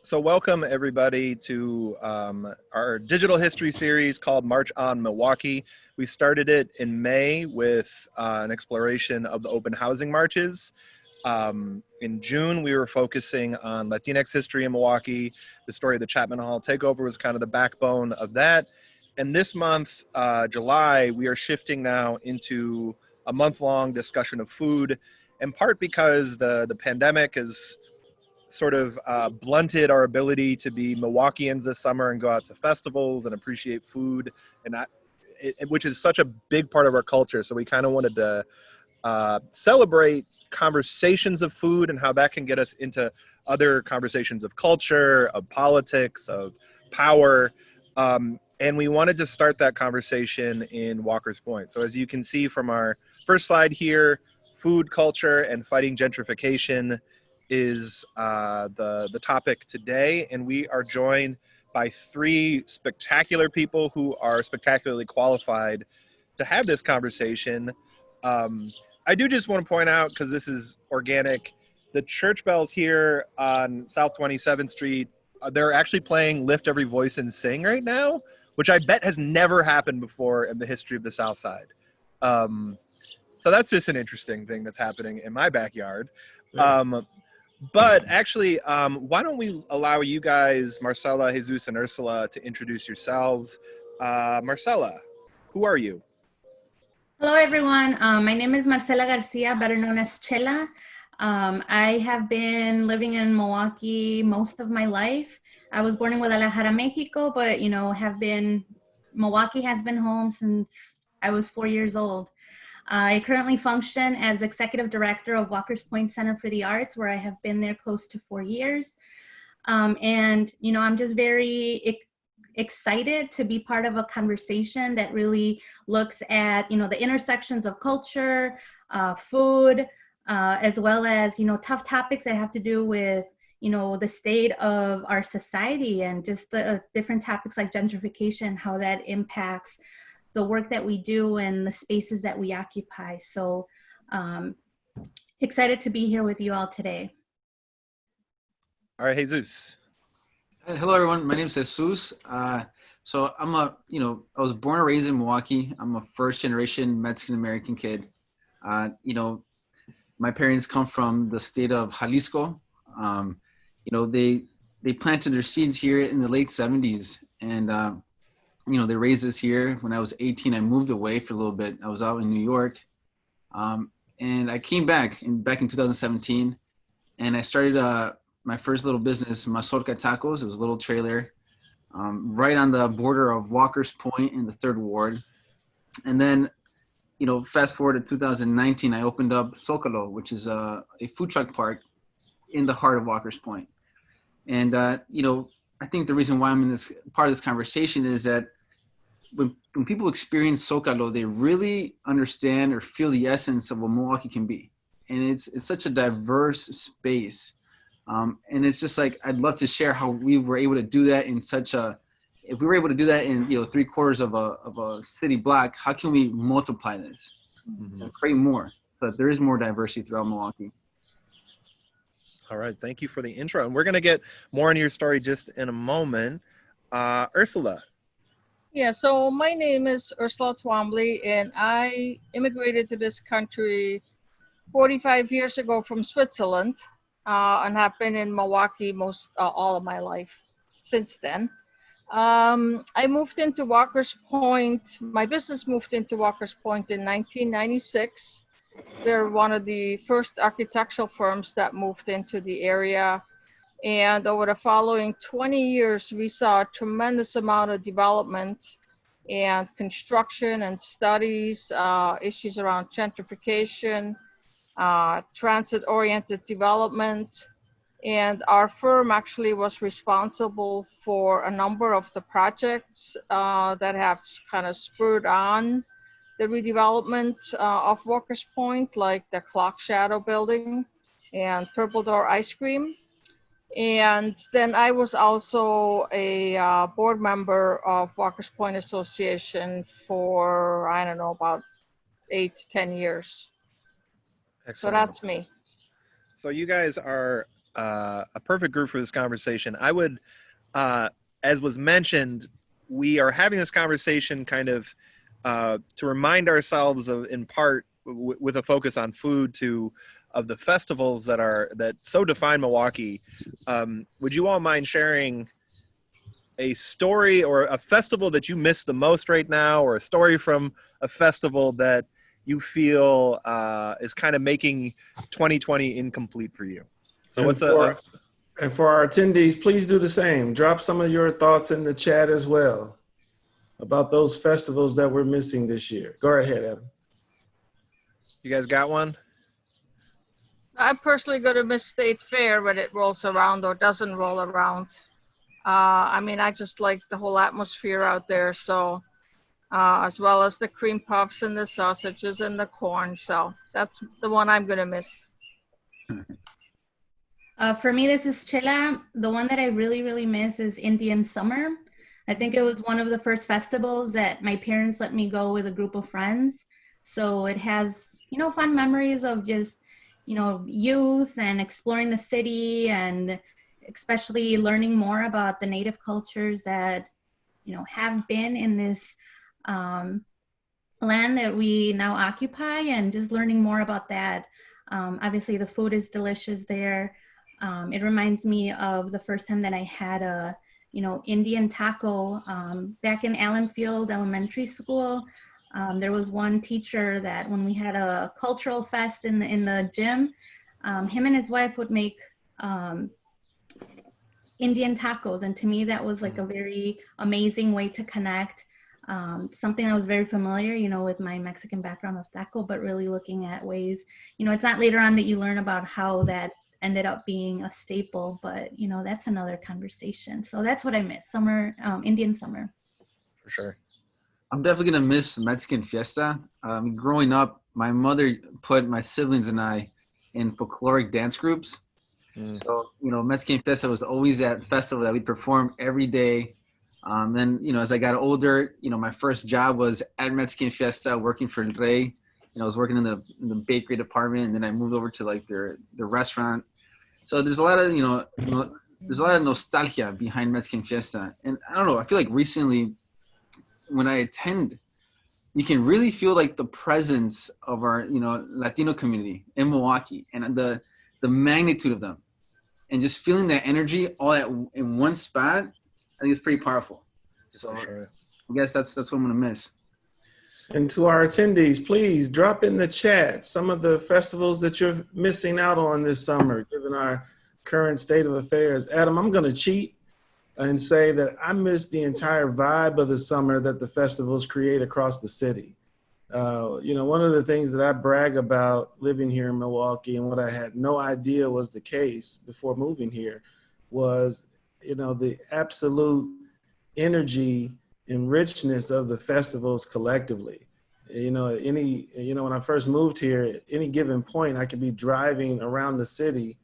So welcome everybody to our digital history series called March on Milwaukee. We started it in May with an exploration of the open housing marches. In June, we were focusing on Latinx history in Milwaukee. The story of the Chapman Hall takeover was kind of the backbone of that. And this month, July, we are shifting now into a month-long discussion of food, in part because the pandemic is sort of blunted our ability to be Milwaukeeans this summer and go out to festivals and appreciate food, and which is such a big part of our culture. So we kind of wanted to celebrate conversations of food and how that can get us into other conversations of culture, of politics, of power. And we wanted to start that conversation in Walker's Point. So as you can see from our first slide here, food, culture, and fighting gentrification is the topic today, and we are joined by three spectacular people who are spectacularly qualified to have this conversation. I do just want to point out, because this is organic, the church bells here on South 27th Street, they're actually playing Lift Every Voice and Sing right now, which I bet has never happened before in the history of the South Side. So that's just an interesting thing that's happening in my backyard. Yeah. But actually, why don't we allow you guys, Marcela, Jesus, and Ursula, to introduce yourselves. Marcela, who are you? Hello, everyone. My name is Marcela Garcia, better known as Chela. I have been living in Milwaukee most of my life. I was born in Guadalajara, Mexico, but, Milwaukee has been home since I was 4 years old. I currently function as executive director of Walker's Point Center for the Arts, where I have been there close to 4 years. I'm just very excited to be part of a conversation that really looks at, the intersections of culture, food, as well as, tough topics that have to do with, the state of our society, and just the different topics like gentrification, how that impacts the work that we do and the spaces that we occupy. So excited to be here with you all today. All right, Jesus. Hello, everyone. My name is Jesus. So I was born and raised in Milwaukee. I'm a first generation Mexican-American kid. My parents come from the state of Jalisco. They planted their seeds here in the late 70s, and they raised us here. When I was 18, I moved away for a little bit. I was out in New York. And I came back in 2017, and I started my first little business, Mazorca Tacos. It was a little trailer right on the border of Walker's Point in the 3rd Ward. And then, fast forward to 2019, I opened up Zocalo, which is a food truck park in the heart of Walker's Point. And, I think the reason why I'm in this part of this conversation is that when people experience Zocalo, they really understand or feel the essence of what Milwaukee can be. And it's such a diverse space. And it's just like, I'd love to share how we were able to do that if we were able to do that in, 3/4 of a city block, how can we multiply this and create more so that there is more diversity throughout Milwaukee? All right, thank you for the intro. And we're going to get more into your story just in a moment. Ursula. Yeah, so my name is Ursula Twombly, and I immigrated to this country 45 years ago from Switzerland, and have been in Milwaukee all of my life since then. I moved into Walker's Point. My business moved into Walker's Point in 1996. They're one of the first architectural firms that moved into the area. And over the following 20 years, we saw a tremendous amount of development and construction and studies, issues around gentrification, transit-oriented development. And our firm actually was responsible for a number of the projects that have kind of spurred on the redevelopment of Walker's Point, like the Clock Shadow building and Purple Door Ice Cream. And then I was also a board member of Walker's Point Association for, about 8 to 10 years. Excellent. So that's me. So you guys are a perfect group for this conversation. I would, as was mentioned, we are having this conversation kind of to remind ourselves of, in part, with a focus on food, of the festivals that so define Milwaukee. Would you all mind sharing a story or a festival that you miss the most right now, or a story from a festival that you feel is kind of making 2020 incomplete for you? So and for our attendees, please do the same. Drop some of your thoughts in the chat as well about those festivals that we're missing this year. Go ahead, Adam. You guys got one? I'm personally going to miss State Fair when it rolls around or doesn't roll around. I mean, I just like the whole atmosphere out there. So, as well as the cream puffs and the sausages and the corn. So that's the one I'm going to miss. For me, this is Chela. The one that I really, really miss is Indian Summer. I think it was one of the first festivals that my parents let me go with a group of friends. So it has, fun memories of just, youth and exploring the city, and especially learning more about the native cultures that, have been in this land that we now occupy, and just learning more about that. Obviously, the food is delicious there. It reminds me of the first time that I had a, Indian taco back in Allenfield Elementary School. There was one teacher that when we had a cultural fest in the gym, him and his wife would make Indian tacos. And to me, that was like a very amazing way to connect. Something that was very familiar, with my Mexican background of taco, but really looking at ways, it's not later on that you learn about how that ended up being a staple, but that's another conversation. So that's what I miss, summer, Indian summer. For sure. I'm definitely gonna miss Mexican Fiesta. Growing up, my mother put my siblings and I in folkloric dance groups. So, Mexican Fiesta was always that festival that we perform every day. Then, as I got older, my first job was at Mexican Fiesta working for El Rey. I was working in the bakery department, and then I moved over to like the restaurant. So there's a lot of, there's a lot of nostalgia behind Mexican Fiesta. And I don't know, I feel like recently when I attend, you can really feel like the presence of our, Latino community in Milwaukee, and the magnitude of them, and just feeling that energy all in one spot. I think it's pretty powerful. So sure. I guess that's what I'm gonna miss. And to our attendees, please drop in the chat some of the festivals that you're missing out on this summer, given our current state of affairs. Adam, I'm going to cheat and say that I missed the entire vibe of the summer that the festivals create across the city. One of the things that I brag about living here in Milwaukee, and what I had no idea was the case before moving here, was, the absolute energy and richness of the festivals collectively. When I first moved here, at any given point, I could be driving around the city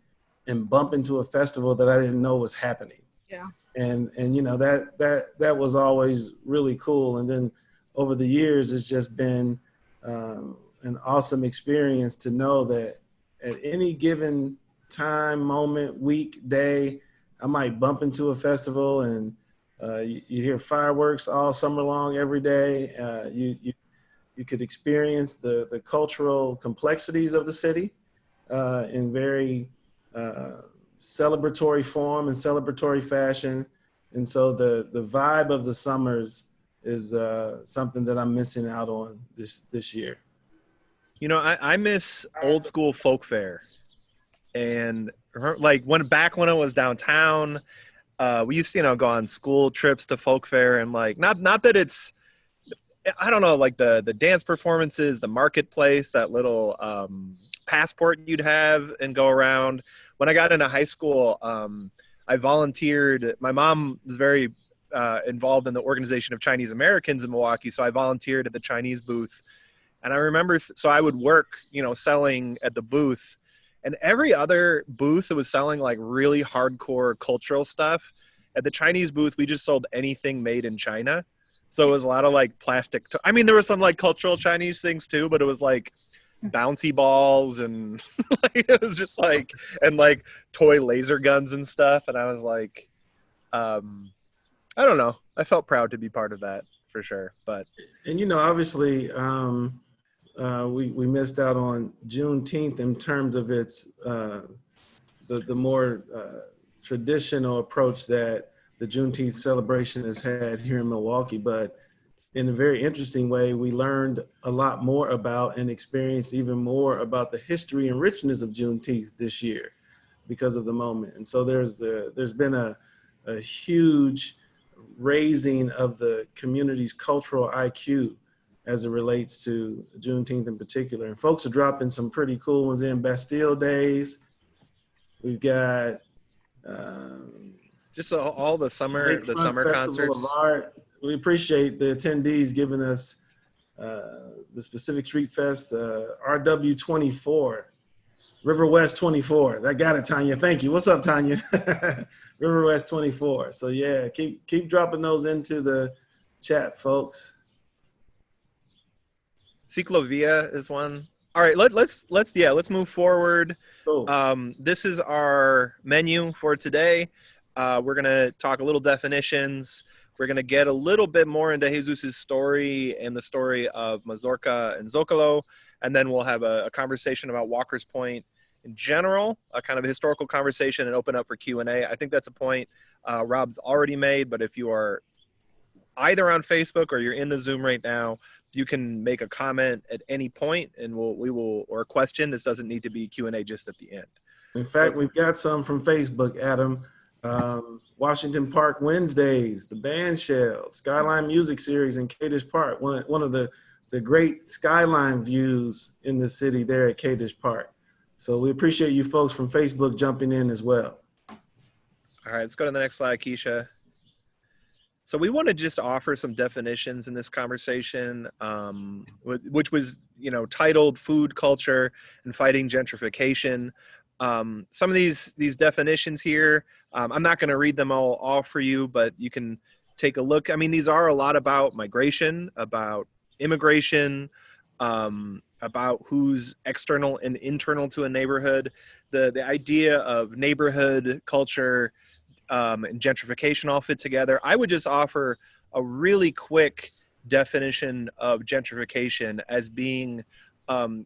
and bump into a festival that I didn't know was happening. Yeah. And that was always really cool. And then over the years, it's just been an awesome experience to know that at any given time, moment, week, day, I might bump into a festival, and you hear fireworks all summer long, every day. You could experience the cultural complexities of the city in very celebratory form and celebratory fashion. And so the vibe of the summers is something that I'm missing out on this year. I miss old school folk fair, and like when it was downtown. We used to, go on school trips to folk fair, and like, not that it's, I don't know, like the dance performances, the marketplace, that little passport you'd have and go around. When I got into high school, I volunteered. My mom was very involved in the organization of Chinese Americans in Milwaukee, so I volunteered at the Chinese booth. And I remember, so I would work, selling at the booth. And every other booth that was selling like really hardcore cultural stuff, at the Chinese booth, we just sold anything made in China. So it was a lot of like plastic. There were some like cultural Chinese things too, but it was like bouncy balls and like, it was just like, and like toy laser guns and stuff. And I was like, I don't know. I felt proud to be part of that for sure. But And, you know, obviously, we missed out on Juneteenth in terms of its the more traditional approach that the Juneteenth celebration has had here in Milwaukee. But in a very interesting way, we learned a lot more about and experienced even more about the history and richness of Juneteenth this year because of the moment. And so there's been a huge raising of the community's cultural IQ as it relates to Juneteenth in particular. And folks are dropping some pretty cool ones in. Bastille Days. We've got just all the summer Festival concerts. of Art. We appreciate the attendees giving us the specific Street Fest, RW 24, River West 24. I got it, Tanya. Thank you. What's up, Tanya? River West 24. So yeah, keep dropping those into the chat, folks. Ciclovia is one. All right, let's move forward. Cool. This is our menu for today. We're gonna talk a little definitions. We're gonna get a little bit more into Jesus's story and the story of Mazorca and Zocalo, and then we'll have a conversation about Walker's Point in general, a kind of a historical conversation, and open up for Q&A. I think that's a point Rob's already made, but if you are either on Facebook or you're in the Zoom right now, you can make a comment at any point, and we will, or a question. This doesn't need to be Q&A just at the end. In fact, we've got some from Facebook, Adam. Washington Park Wednesdays, the Band Shell, Skyline Music Series in Cadiz Park, one of the great skyline views in the city there at Cadiz Park. So we appreciate you folks from Facebook jumping in as well. All right, let's go to the next slide, Keisha. So we want to just offer some definitions in this conversation, which was, titled Food Culture and Fighting Gentrification. Some of these definitions here, I'm not going to read them all for you, but you can take a look. I mean, these are a lot about migration, about immigration, about who's external and internal to a neighborhood. The idea of neighborhood culture and gentrification all fit together. I would just offer a really quick definition of gentrification as being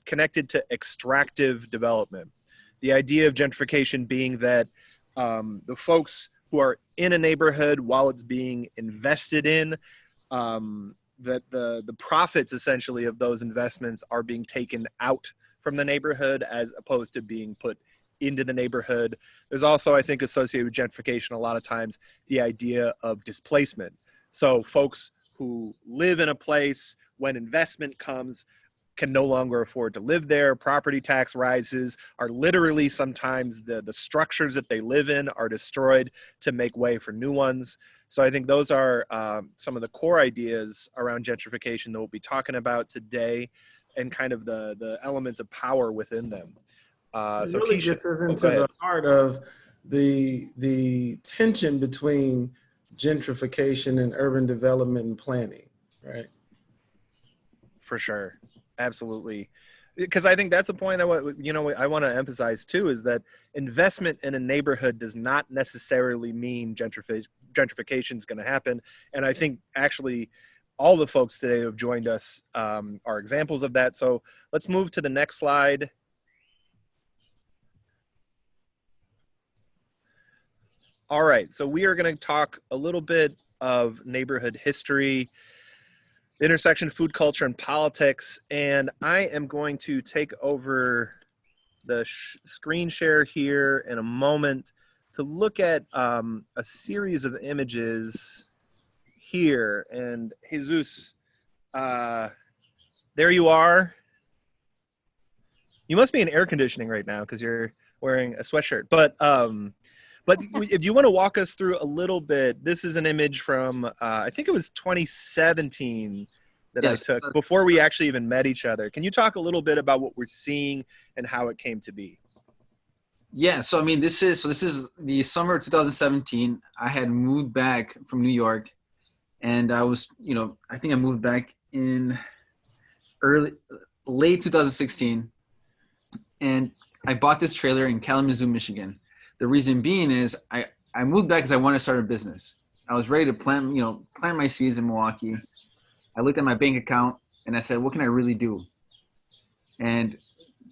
connected to extractive development. The idea of gentrification being that the folks who are in a neighborhood while it's being invested in, that the profits essentially of those investments are being taken out from the neighborhood as opposed to being put into the neighborhood. There's also, I think, associated with gentrification a lot of times, the idea of displacement. So folks who live in a place, when investment comes, can no longer afford to live there. Property tax rises, are literally sometimes the structures that they live in are destroyed to make way for new ones. So I think those are some of the core ideas around gentrification that we'll be talking about today, and kind of the elements of power within them. It so really Keisha, gets us into the heart of the tension between gentrification and urban development and planning, right? For sure. Absolutely. Because I think that's a point I want to emphasize too, is that investment in a neighborhood does not necessarily mean gentrification is going to happen. And I think actually all the folks today who have joined us are examples of that. So let's move to the next slide. All right, so we are going to talk a little bit of neighborhood history, intersection of food culture and politics, and I am going to take over the screen share here in a moment to look at a series of images here. And Jesus, there you are. You must be in air conditioning right now because you're wearing a sweatshirt, but if you want to walk us through a little bit, this is an image from, I think it was 2017 that I took before we actually even met each other. Can you talk a little bit about what we're seeing and how it came to be? Yeah, so I mean, this is the summer of 2017. I had moved back from New York, and I was, I think I moved back in late 2016, and I bought this trailer in Kalamazoo, Michigan. The reason being is I moved back because I wanted to start a business. I was ready to plant my seeds in Milwaukee. I looked at my bank account and I said, what can I really do? And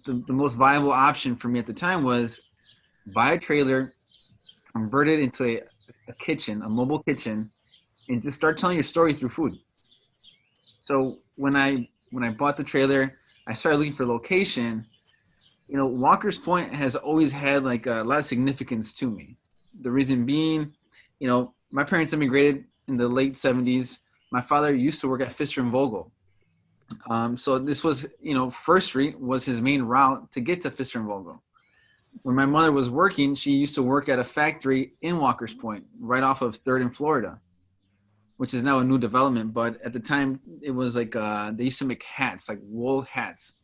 the most viable option for me at the time was buy a trailer, convert it into a kitchen, a mobile kitchen, and just start telling your story through food. So when I bought the trailer, I started looking for location. Walker's Point has always had like a lot of significance to me. The reason being, my parents immigrated in the late 70s. My father used to work at Pfister and Vogel. So this was, First Street was his main route to get to Pfister and Vogel. When my mother was working, she used to work at a factory in Walker's Point, right off of 3rd and Florida, which is now a new development. But at the time, it was like they used to make hats, like wool hats.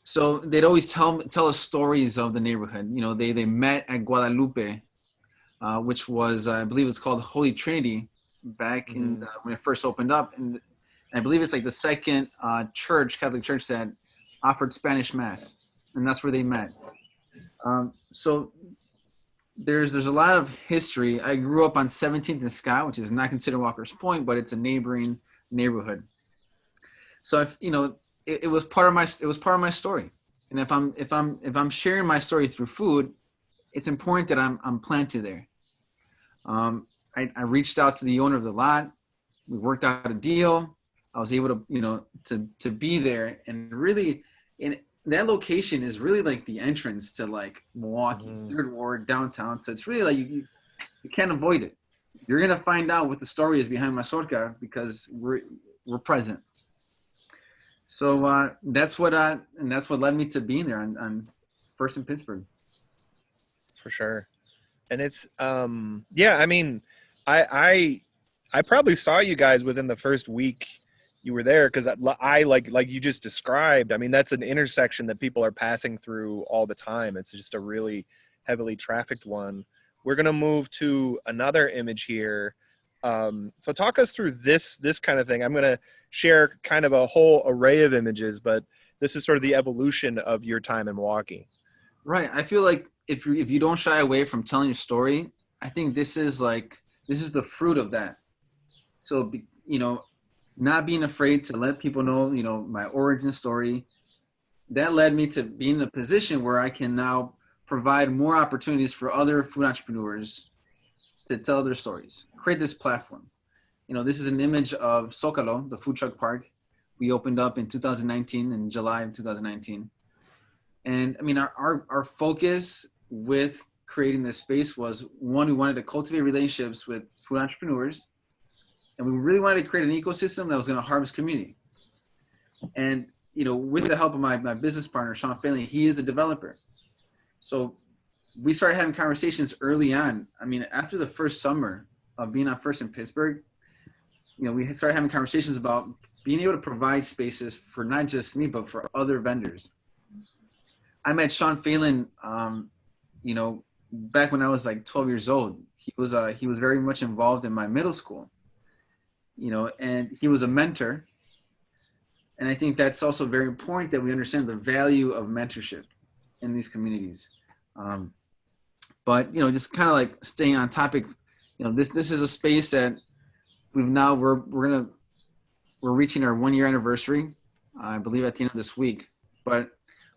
So they'd always tell us stories of the neighborhood. They met at Guadalupe, which was, I believe it's called Holy Trinity, back in when it first opened up. And I believe it's like the second Catholic church that offered Spanish Mass. And that's where they met. So there's a lot of history. I grew up on 17th and Scott, which is not considered Walker's Point, but it's a neighboring neighborhood. So it was part of my story. And if I'm sharing my story through food, it's important that I'm planted there. I reached out to the owner of the lot. We worked out a deal. I was able to be there, and really, in that location is really like the entrance to like Milwaukee, 3rd Ward, downtown. So it's really like you can't avoid it. You're gonna find out what the story is behind Mazorca because we're present. So that's what led me to being there on First in Pittsburgh. For sure. And it's I mean, I probably saw you guys within the first week you were there, because I like you just described. I mean, that's an intersection that people are passing through all the time. It's just a really heavily trafficked one. We're gonna move to another image here. So talk us through this kind of thing. I'm gonna share kind of a whole array of images, but this is sort of the evolution of your time in Milwaukee. Right. I feel like if you don't shy away from telling your story, I think this is the fruit of that. So, not being afraid to let people know, my origin story, that led me to be in a position where I can now provide more opportunities for other food entrepreneurs to tell their stories, create this platform. This is an image of Zocalo, the food truck park. We opened up in 2019, in July of 2019. And I mean, our focus with creating this space was, one, we wanted to cultivate relationships with food entrepreneurs. And we really wanted to create an ecosystem that was going to harvest community. And, with the help of my business partner, Sean Phelan, he is a developer. So we started having conversations early on. I mean, after the first summer of being on First in Pittsburgh, we started having conversations about being able to provide spaces for not just me, but for other vendors. I met Sean Phelan, back when I was like 12 years old. He was very much involved in my middle school. And he was a mentor. And I think that's also very important that we understand the value of mentorship in these communities. But, just kind of like staying on topic, this is a space that we're reaching our 1-year anniversary, I believe at the end of this week. But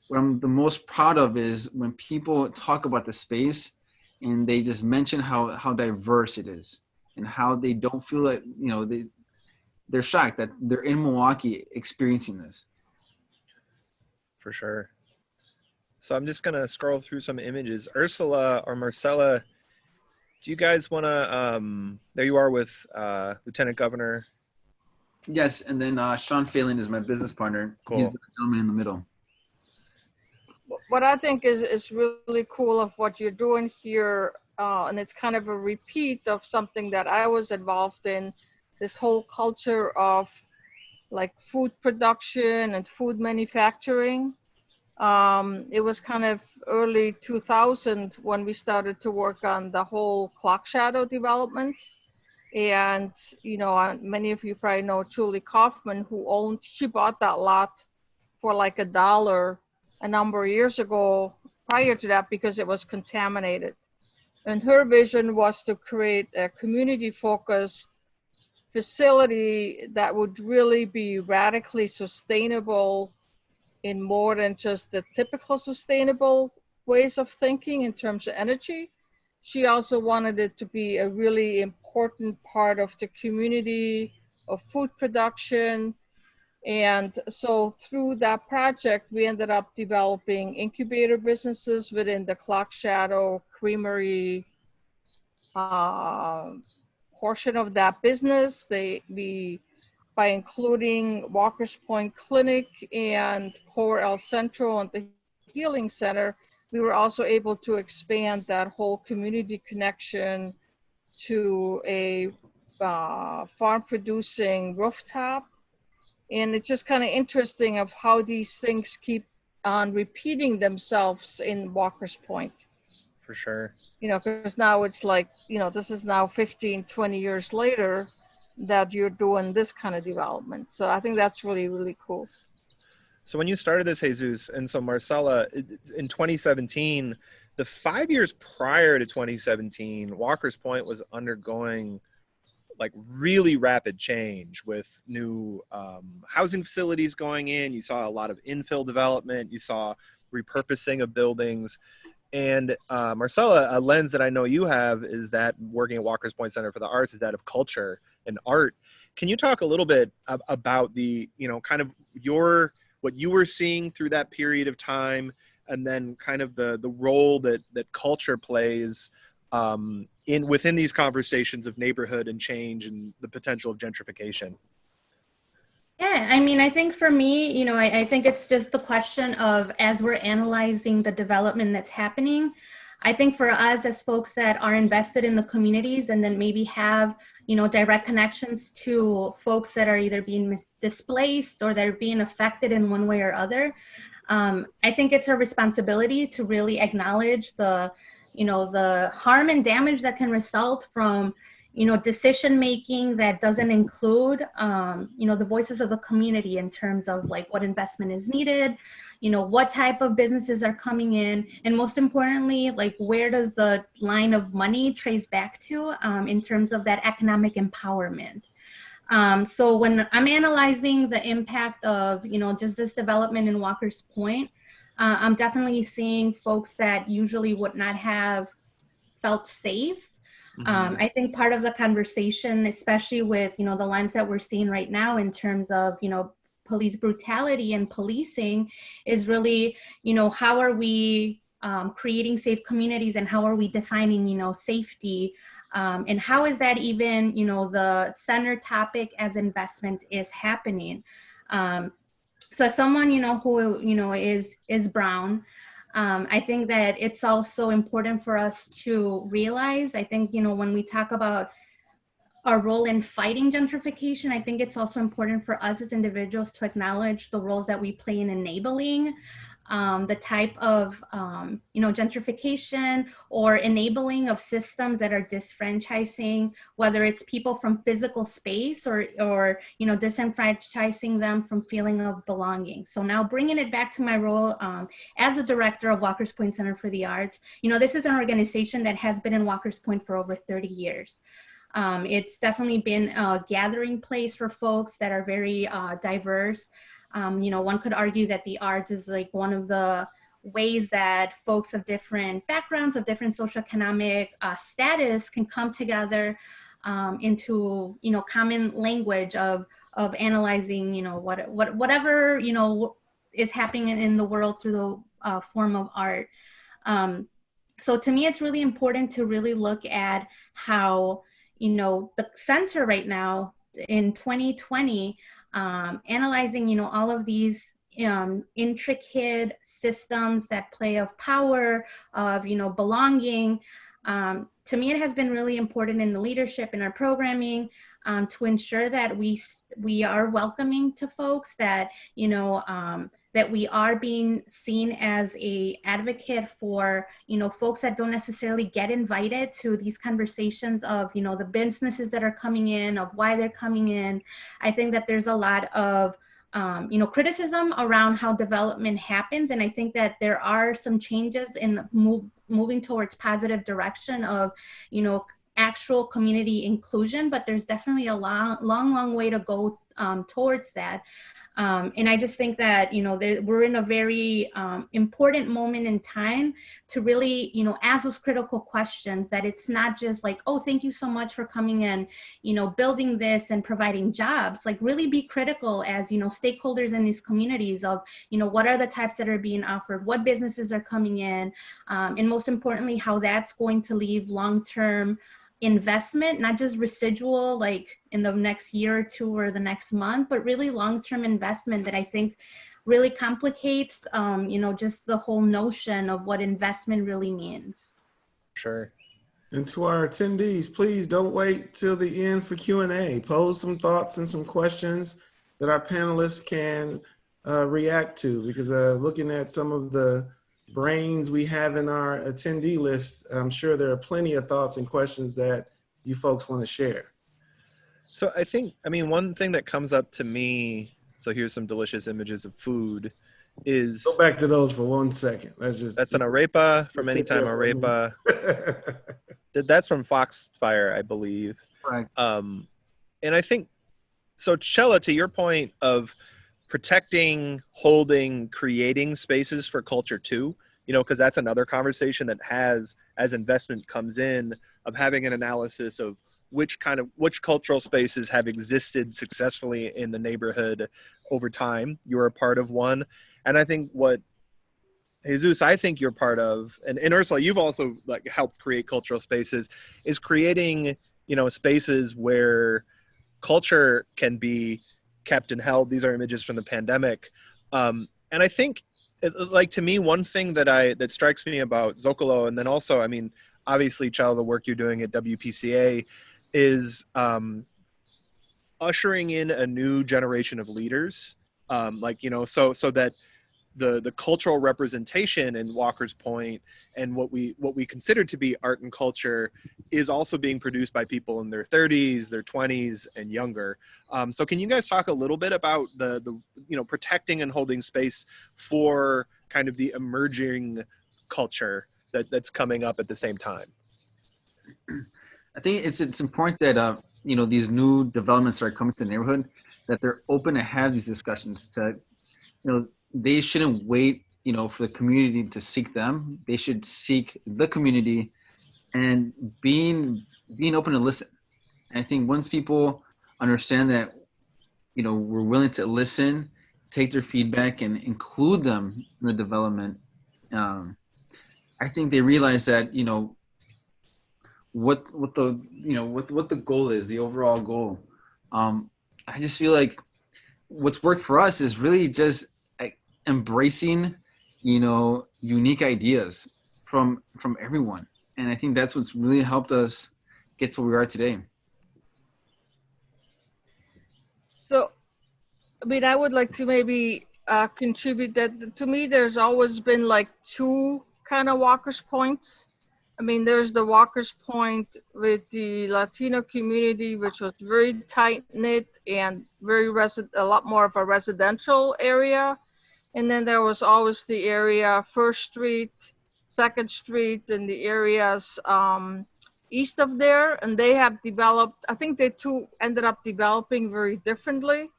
what I'm the most proud of is when people talk about the space and they just mention how diverse it is. And how they don't feel like, they're shocked that they're in Milwaukee experiencing this. For sure. So I'm just going to scroll through some images. Ursula or Marcella, do you guys want to, there you are with Lieutenant Governor. Yes, and then Sean Phelan is my business partner. Cool. He's the gentleman in the middle. What I think is really cool of what you're doing here, and it's kind of a repeat of something that I was involved in, this whole culture of like food production and food manufacturing. It was kind of early 2000 when we started to work on the whole clock shadow development. And, many of you probably know Julie Kaufman, she bought that lot for like $1 a number of years ago prior to that because it was contaminated. And her vision was to create a community-focused facility that would really be radically sustainable in more than just the typical sustainable ways of thinking in terms of energy. She also wanted it to be a really important part of the community of food production. And so through that project, we ended up developing incubator businesses within the Clock Shadow Creamery portion of that business. By including Walker's Point Clinic and Core El Centro and the Healing Center, we were also able to expand that whole community connection to a farm producing rooftop. And it's just kind of interesting of how these things keep on repeating themselves in Walker's Point. For sure. You know, because now it's like, you know, this is now 15, 20 years later that you're doing this kind of development. So I think that's really, really cool. So when you started this, Jesus, and so Marcela, in 2017, the 5 years prior to 2017, Walker's Point was undergoing like really rapid change with new housing facilities going in. You saw a lot of infill development. You saw repurposing of buildings. And Marcela, a lens that I know you have is that working at Walker's Point Center for the Arts is that of culture and art. Can you talk a little bit about the, you know, kind of what you were seeing through that period of time, and then kind of the role that culture plays within these conversations of neighborhood and change and the potential of gentrification? Yeah, I mean, I think for me, you know, I think it's just the question of, as we're analyzing the development that's happening, I think for us as folks that are invested in the communities and then maybe have, you know, direct connections to folks that are either being displaced or that are being affected in one way or other, I think it's our responsibility to really acknowledge the, you know, the harm and damage that can result from, you know, decision making that doesn't include, you know, the voices of the community in terms of like what investment is needed, you know, what type of businesses are coming in, and most importantly, like where does the line of money trace back to in terms of that economic empowerment. So when I'm analyzing the impact of, you know, just this development in Walker's Point, I'm definitely seeing folks that usually would not have felt safe. I think part of the conversation, especially with, you know, the lens that we're seeing right now in terms of, you know, police brutality and policing is really, you know, how are we creating safe communities, and how are we defining, you know, safety, and how is that even, you know, the center topic as investment is happening. So as someone, you know, who, you know, is brown, I think that it's also important for us to realize, I think, you know, when we talk about our role in fighting gentrification, I think it's also important for us as individuals to acknowledge the roles that we play in enabling the type of, you know, gentrification or enabling of systems that are disfranchising, whether it's people from physical space or, you know, disenfranchising them from feeling of belonging. So now bringing it back to my role as a director of Walker's Point Center for the Arts, you know, this is an organization that has been in Walker's Point for over 30 years. It's definitely been a gathering place for folks that are very diverse. You know, one could argue that the arts is like one of the ways that folks of different backgrounds, of different socioeconomic status can come together into, you know, common language of analyzing, you know, whatever, you know, is happening in the world through the form of art. So to me, it's really important to really look at how, you know, the center right now in 2020, analyzing, you know, all of these intricate systems that play of power, of, you know, belonging. To me, it has been really important in the leadership in our programming to ensure that we are welcoming to folks, that, you know, that we are being seen as a advocate for, you know, folks that don't necessarily get invited to these conversations of, you know, the businesses that are coming in, of why they're coming in. I think that there's a lot of criticism around how development happens. And I think that there are some changes in moving towards positive direction of, actual community inclusion, but there's definitely a long way to go towards that. And I just think that, we're in a very important moment in time to really, ask those critical questions, that it's not just like, oh, thank you so much for coming in, building this and providing jobs. Like, really be critical as, stakeholders in these communities of, what are the types that are being offered, what businesses are coming in, and most importantly, how that's going to leave long-term investment, not just residual, like in the next year or two or the next month, but really long-term investment that I think really complicates, just the whole notion of what investment really means. Sure. And to our attendees, please don't wait till the end for Q&A. Pose some thoughts and some questions that our panelists can react to, because looking at some of the brains we have in our attendee list, I'm sure there are plenty of thoughts and questions that you folks want to share. So one thing that comes up to me, so here's some delicious images of food, is go back to those for 1 second. That's an arepa from Anytime Arepa. That's from Foxfire, I believe. Right. And I think, so Chela, to your point of protecting, holding, creating spaces for culture too, because that's another conversation that has, as investment comes in, of having an analysis of which cultural spaces have existed successfully in the neighborhood over time. You're a part of one. And I think what Jesus, I think you're part of, and Ursula, you've also helped create cultural spaces, is creating, spaces where culture can be kept and held. These are images from the pandemic. And I think, to me, one thing that strikes me about Zocalo, and then also, obviously, Chela, the work you're doing at WPCA is ushering in a new generation of leaders, so that the cultural representation in Walker's Point and what we consider to be art and culture is also being produced by people in their 30s, their 20s, and younger. So can you guys talk a little bit about the protecting and holding space for kind of the emerging culture that's coming up at the same time? I think it's important that these new developments that are coming to the neighborhood, that they're open to have these discussions. To they shouldn't wait for the community to seek them. They should seek the community, and being open to listen. And I think once people understand that we're willing to listen, take their feedback, and include them in the development, I think they realize that what the goal is, the overall goal. I just feel like what's worked for us is really just embracing unique ideas from everyone, and I think that's what's really helped us get to where we are today. So, I would like to maybe contribute that, to me, there's always been two kind of Walker's Points. There's the Walker's Point with the Latino community, which was very tight knit and a lot more of a residential area. And then there was always the area, First Street, Second Street, and the areas east of there. And they have developed, I think they too ended up developing very differently.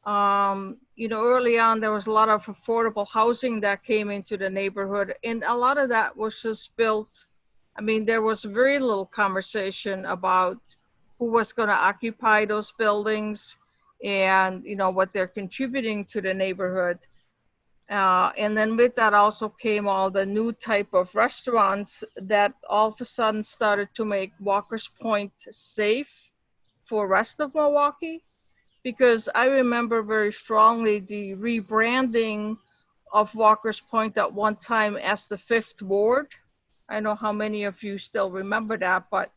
Early on, there was a lot of affordable housing that came into the neighborhood. And a lot of that was just built. There was very little conversation about who was going to occupy those buildings and, what they're contributing to the neighborhood. And then with that also came all the new type of restaurants that all of a sudden started to make Walker's Point safe for rest of Milwaukee. Because I remember very strongly the rebranding of Walker's Point at one time as the Fifth Ward. I know how many of you still remember that, but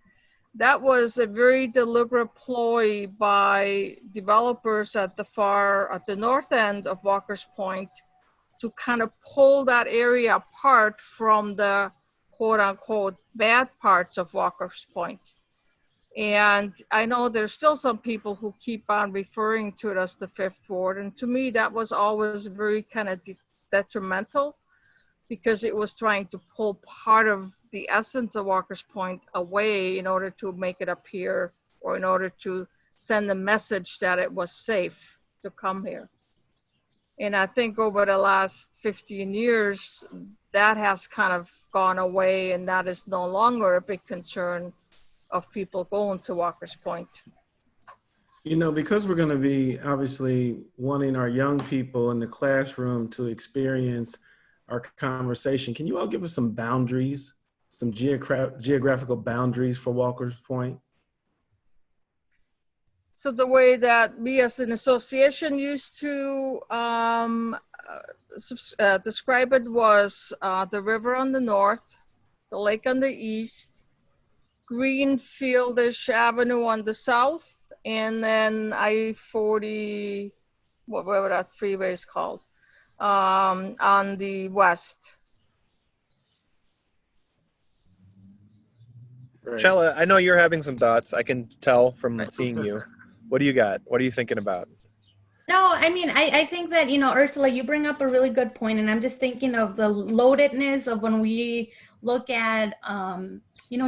that was a very deliberate ploy by developers at the north end of Walker's Point to kind of pull that area apart from the quote unquote bad parts of Walker's Point. And I know there's still some people who keep on referring to it as the Fifth Ward. And to me, that was always very kind of detrimental, because it was trying to pull part of the essence of Walker's Point away in order to make it appear, or in order to send the message that it was safe to come here. And I think over the last 15 years, that has kind of gone away, and that is no longer a big concern of people going to Walker's Point. You know, because we're going to be obviously wanting our young people in the classroom to experience our conversation, can you all give us some boundaries, some geographical boundaries for Walker's Point? So the way that we as an association used to describe it was the river on the north, the lake on the east, Greenfieldish Avenue on the south, and then I-40, whatever that freeway is called, on the west. Right. Chella, I know you're having some thoughts. I can tell from seeing you. What do you got? What are you thinking about? No, I mean, I think that, Ursula, you bring up a really good point, and I'm just thinking of the loadedness of when we look at,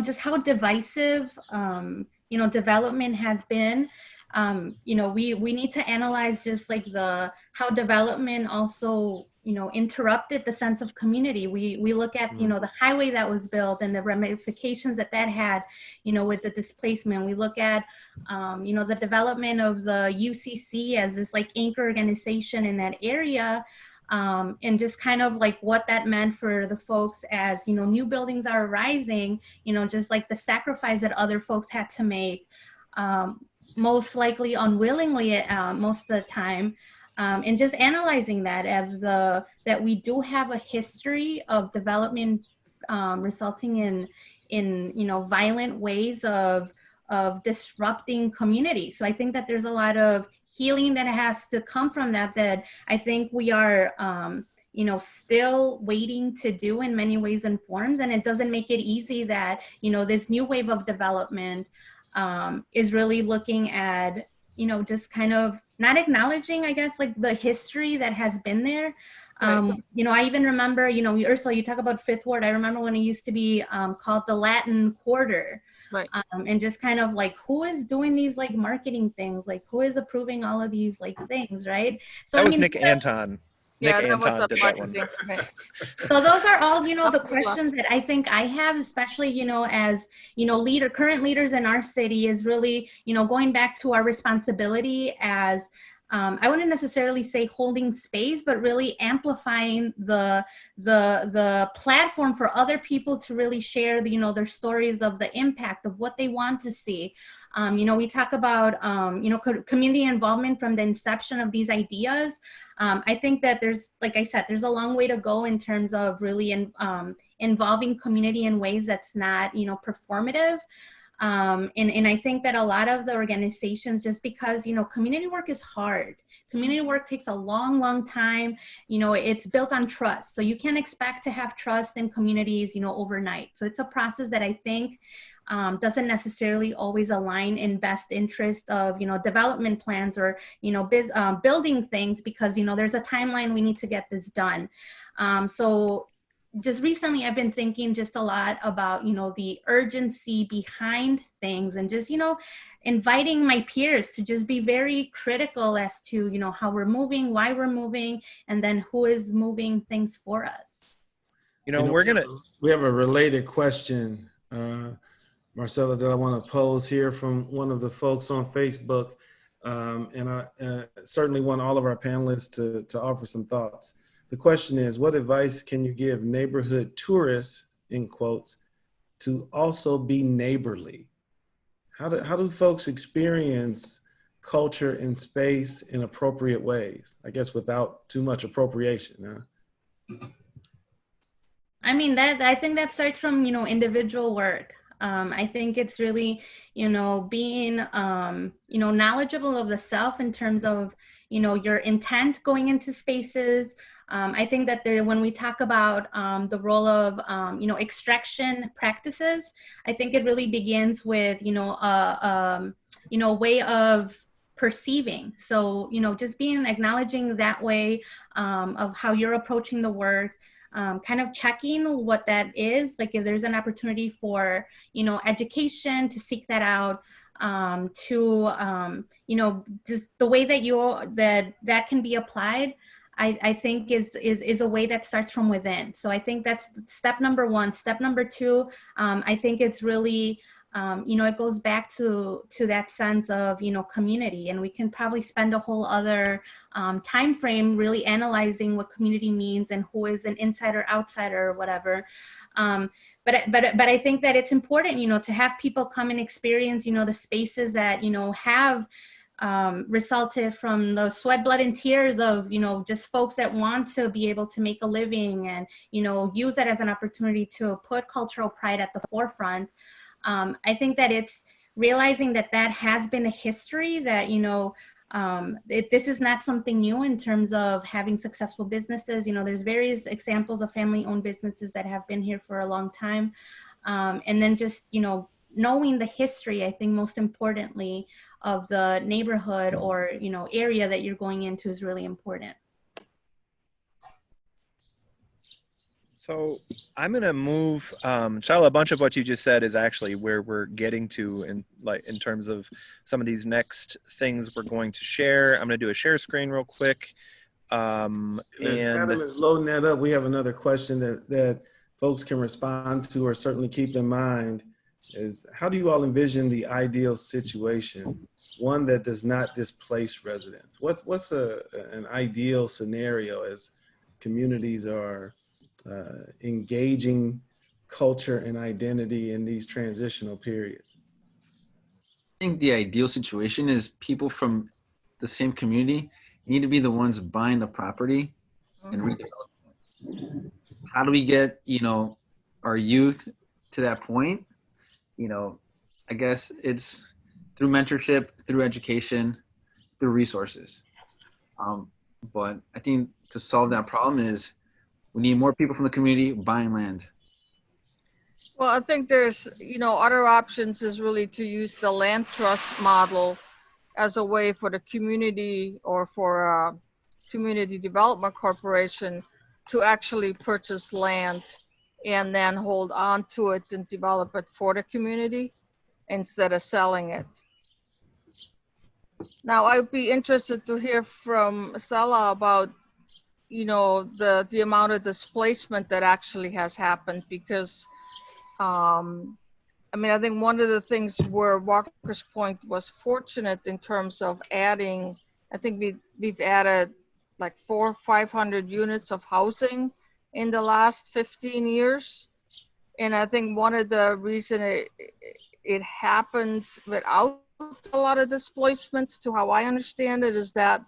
just how divisive, development has been. We need to analyze just like how development also, interrupted the sense of community. We look at, the highway that was built and the ramifications that had, with the displacement. We look at, the development of the UCC as this like anchor organization in that area. And just kind of like what that meant for the folks as, new buildings are arising, just like the sacrifice that other folks had to make, most likely unwillingly most of the time. And just analyzing that that we do have a history of development resulting in violent ways of disrupting communities. So I think that there's a lot of healing that has to come from that I think we are still waiting to do in many ways and forms. And it doesn't make it easy that this new wave of development is really looking at just kind of not acknowledging, I guess, like the history that has been there. I even remember, Ursula, you talk about Fifth Ward. I remember when it used to be called the Latin Quarter. Right. And just kind of like, who is doing these like marketing things? Like, who is approving all of these like things, right? So That was Nick Anton. Yeah, Nick Anton did that one. So those are all, the questions that I think I have, especially, as, current leaders in our city, is really, going back to our responsibility as, I wouldn't necessarily say holding space, but really amplifying the platform for other people to really share their stories of the impact of what they want to see. We talk about, community involvement from the inception of these ideas. I think that there's, like I said, there's a long way to go in terms of really involving community in ways that's not, performative. And I think that a lot of the organizations, just because, community work is hard. Community work takes a long, long time. It's built on trust. So you can't expect to have trust in communities, overnight. So it's a process that I think doesn't necessarily always align in best interest of, development plans or, building things, because, there's a timeline we need to get this done. So just recently I've been thinking just a lot about, the urgency behind things, and just, inviting my peers to just be very critical as to, how we're moving, why we're moving, and then who is moving things for us. We have a related question, Marcella, that I want to pose here from one of the folks on Facebook. And I certainly want all of our panelists to offer some thoughts. The question is, what advice can you give neighborhood tourists, in quotes, to also be neighborly? How do folks experience culture and space in appropriate ways? I guess without too much appropriation. Huh? I mean, I think that starts from, individual work. I think it's really, being, knowledgeable of the self in terms of, your intent going into spaces. I think that when we talk about the role of, extraction practices, I think it really begins with, a way of perceiving. So, just acknowledging that way of how you're approaching the work, kind of checking what that is, like if there's an opportunity for, education, to seek that out, just the way that that can be applied, I think is a way that starts from within. So I think that's step number one. Step number two, I think it's really, it goes back to that sense of, community, and we can probably spend a whole other time frame really analyzing what community means and who is an insider, outsider, or whatever. But I think that it's important, to have people come and experience, the spaces that, have resulted from the sweat, blood, and tears of, just folks that want to be able to make a living and, use that as an opportunity to put cultural pride at the forefront. I think that it's realizing that has been a history that, this is not something new in terms of having successful businesses. There's various examples of family-owned businesses that have been here for a long time. And then just, knowing the history, I think most importantly, of the neighborhood or, area that you're going into is really important. So I'm gonna move, Shala, a bunch of what you just said is actually where we're getting to in terms of some of these next things we're going to share. I'm gonna do a share screen real quick. As Adam is loading that up, we have another question that folks can respond to or certainly keep in mind is, how do you all envision the ideal situation, one that does not displace residents? What's an ideal scenario as communities are engaging culture and identity in these transitional periods? I think the ideal situation is people from the same community need to be the ones buying the property and redeveloping. How do we get, our youth to that point? I guess it's through mentorship, through education, through resources. But I think to solve that problem is we need more people from the community buying land. Well, I think there's, other options is really to use the land trust model as a way for the community or for a community development corporation to actually purchase land and then hold on to it and develop it for the community instead of selling it. Now, I'd be interested to hear from Sala about, the amount of displacement that actually has happened, because I think one of the things where Walker's Point was fortunate in terms of adding, I think we've added like 400 or 500 units of housing in the last 15 years. And I think one of the reason it happened without a lot of displacement, to how I understand it, is that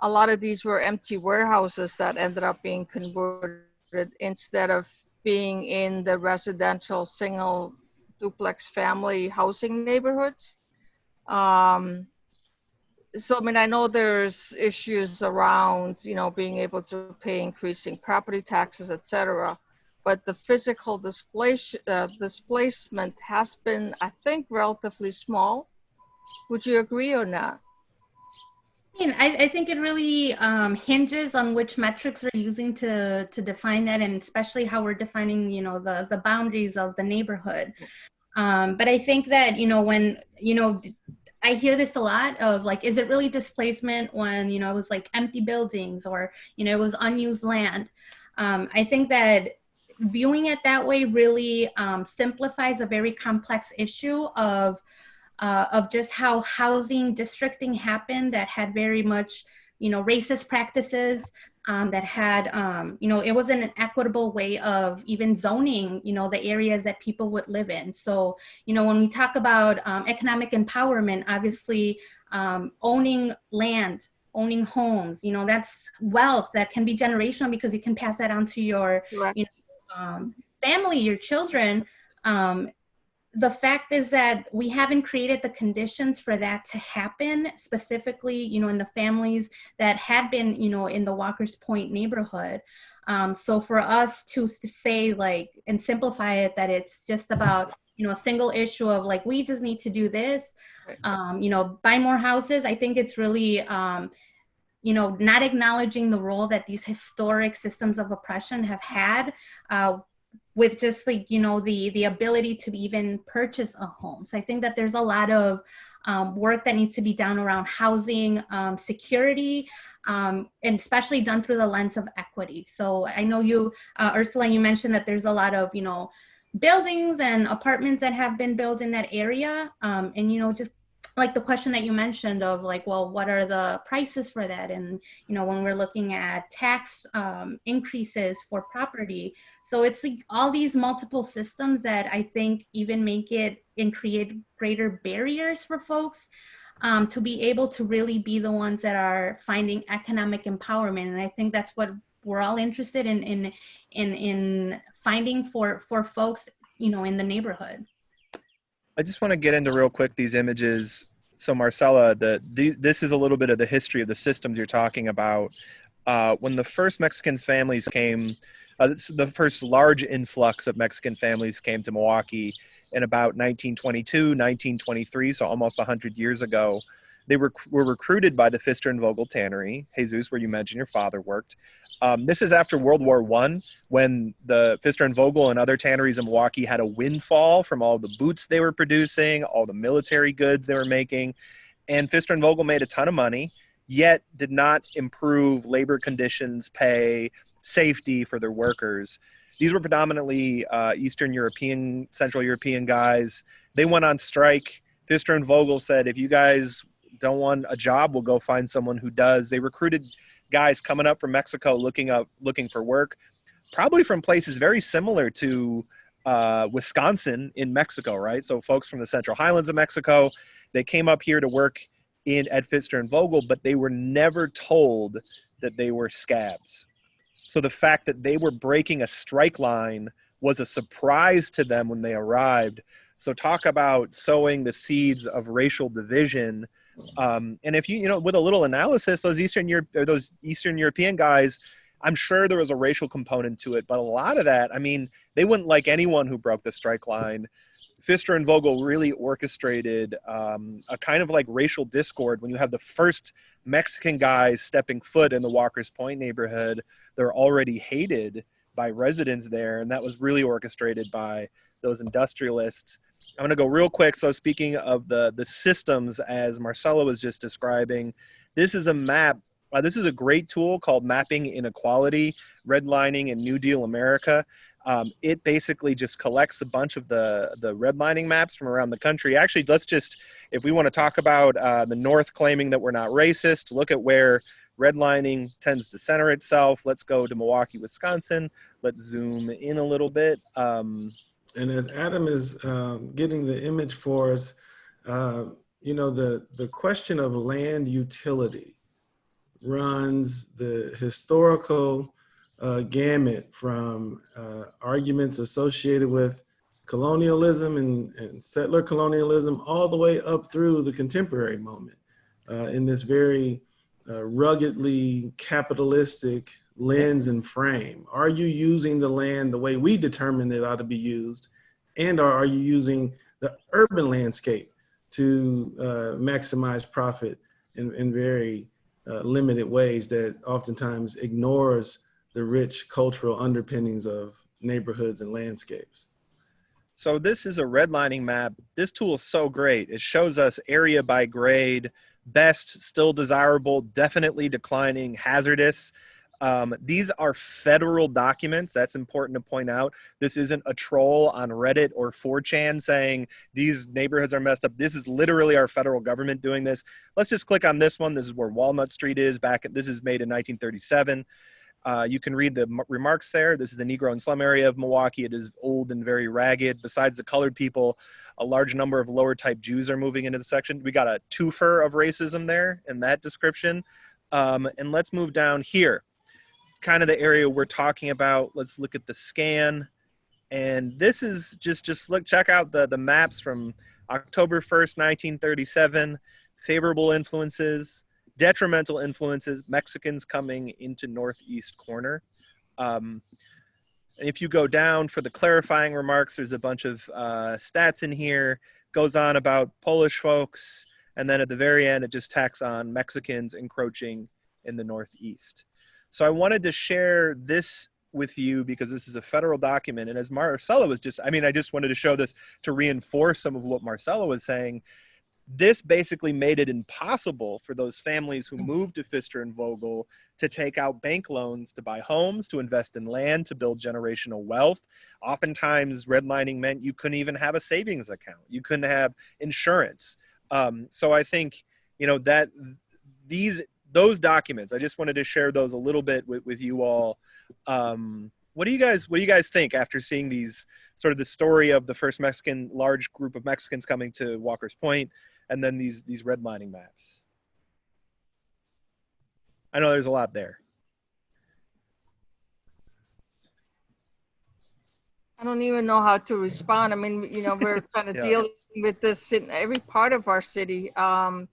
a lot of these were empty warehouses that ended up being converted instead of being in the residential single duplex family housing neighborhoods. So, I know there's issues around, being able to pay increasing property taxes, et cetera, but the physical displacement has been, I think, relatively small. Would you agree or not? I think it really hinges on which metrics we're using to define that, and especially how we're defining, the boundaries of the neighborhood. But I think that, when, I hear this a lot of like, is it really displacement when, it was like empty buildings or, it was unused land? I think that viewing it that way really simplifies a very complex issue of just how housing districting happened that had very much, racist practices, that had, it wasn't an equitable way of even zoning, the areas that people would live in. So, when we talk about economic empowerment, obviously owning land, owning homes, that's wealth that can be generational because you can pass that on to your family, your children. the fact is that we haven't created the conditions for that to happen, specifically, in the families that have been, in the Walker's Point neighborhood. So for us to say, like, and simplify it, that it's just about, a single issue of like, we just need to do this, buy more houses. I think it's really, not acknowledging the role that these historic systems of oppression have had, with just like, the ability to even purchase a home. So I think that there's a lot of work that needs to be done around housing, security, and especially done through the lens of equity. So I know you, Ursula, you mentioned that there's a lot of, buildings and apartments that have been built in that area. And, just like the question that you mentioned of like, well, what are the prices for that? And, when we're looking at tax increases for property. So it's like all these multiple systems that I think even make it and create greater barriers for folks to be able to really be the ones that are finding economic empowerment. And I think that's what we're all interested in finding for folks, in the neighborhood. I just want to get into real quick these images. So Marcella, this is a little bit of the history of the systems you're talking about. When the first Mexican families came, the first large influx of Mexican families came to Milwaukee in about 1922, 1923, so almost 100 years ago. They were recruited by the Pfister and Vogel Tannery, Jesus, where you mentioned your father worked. This is after World War I, when the Pfister and Vogel and other tanneries in Milwaukee had a windfall from all the boots they were producing, all the military goods they were making. And Pfister and Vogel made a ton of money, yet did not improve labor conditions, pay, safety for their workers. These were predominantly Eastern European, Central European guys. They went on strike. Pfister and Vogel said, if you guys don't want a job, we'll go find someone who does. They recruited guys coming up from Mexico looking for work, probably from places very similar to Wisconsin in Mexico, right? So folks from the Central Highlands of Mexico, they came up here to work at Pfister and Vogel, but they were never told that they were scabs. So the fact that they were breaking a strike line was a surprise to them when they arrived. So talk about sowing the seeds of racial division. And if you with a little analysis, those Eastern European guys, I'm sure there was a racial component to it, but a lot of that, I mean, they wouldn't like anyone who broke the strike line. Pfister and Vogel really orchestrated a kind of like racial discord when you have the first Mexican guys stepping foot in the Walker's Point neighborhood. They're already hated by residents there, and that was really orchestrated by those industrialists. I'm going to go real quick. So speaking of the systems, as Marcella was just describing, this is a map. This is a great tool called Mapping Inequality, Redlining in New Deal America. It basically just collects a bunch of the redlining maps from around the country. Actually, let's just, if we want to talk about the North claiming that we're not racist, look at where redlining tends to center itself. Let's go to Milwaukee, Wisconsin. Let's zoom in a little bit. And as Adam is getting the image for us, the question of land utility runs the historical gamut from arguments associated with colonialism and settler colonialism all the way up through the contemporary moment in this very ruggedly capitalistic lens and frame. Are you using the land the way we determined it ought to be used? And are you using the urban landscape to maximize profit in very limited ways that oftentimes ignores the rich cultural underpinnings of neighborhoods and landscapes? So this is a redlining map. This tool is so great. It shows us area by grade, best, still desirable, definitely declining, hazardous. These are federal documents. That's important to point out. This isn't a troll on Reddit or 4chan saying these neighborhoods are messed up. This is literally our federal government doing this. Let's just click on this one. This is where Walnut Street is. This is made in 1937. You can read the remarks there. This is the Negro and slum area of Milwaukee. It is old and very ragged. Besides the colored people, a large number of lower type Jews are moving into the section. We got a twofer of racism there in that description. And let's move down here. Kind of the area we're talking about. Let's look at the scan. And this is just look, check out the maps from October 1st, 1937, favorable influences, detrimental influences, Mexicans coming into northeast corner. If you go down for the clarifying remarks, there's a bunch of stats in here, goes on about Polish folks, and then at the very end, it just tacks on Mexicans encroaching in the northeast. So I wanted to share this with you because this is a federal document. And as Marcella was just, I just wanted to show this to reinforce some of what Marcella was saying. This basically made it impossible for those families who moved to Pfister and Vogel to take out bank loans to buy homes, to invest in land, to build generational wealth. Oftentimes, redlining meant you couldn't even have a savings account. You couldn't have insurance. So I think, that those documents, I just wanted to share those a little bit with you all. What do you guys think after seeing these, sort of the story of the first large group of Mexicans coming to Walker's Point, and then these redlining maps? I know there's a lot there. I don't even know how to respond. We're kind of Yeah. dealing with this in every part of our city. I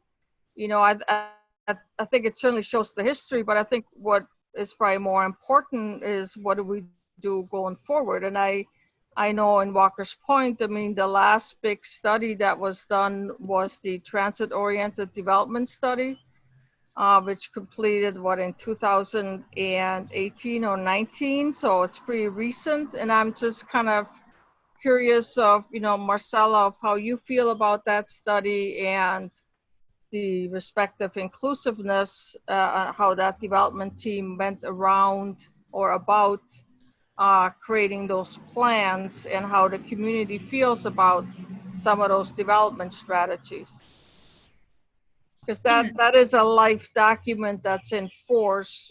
think it certainly shows the history, but I think what is probably more important is what do we do going forward? And I know in Walker's Point, the last big study that was done was the transit-oriented development study, which completed in 2018 or 19. So it's pretty recent. And I'm just kind of curious of, Marcella, of how you feel about that study and the respective inclusiveness, how that development team went around or about creating those plans, and how the community feels about some of those development strategies. Because that is a life document that's in force,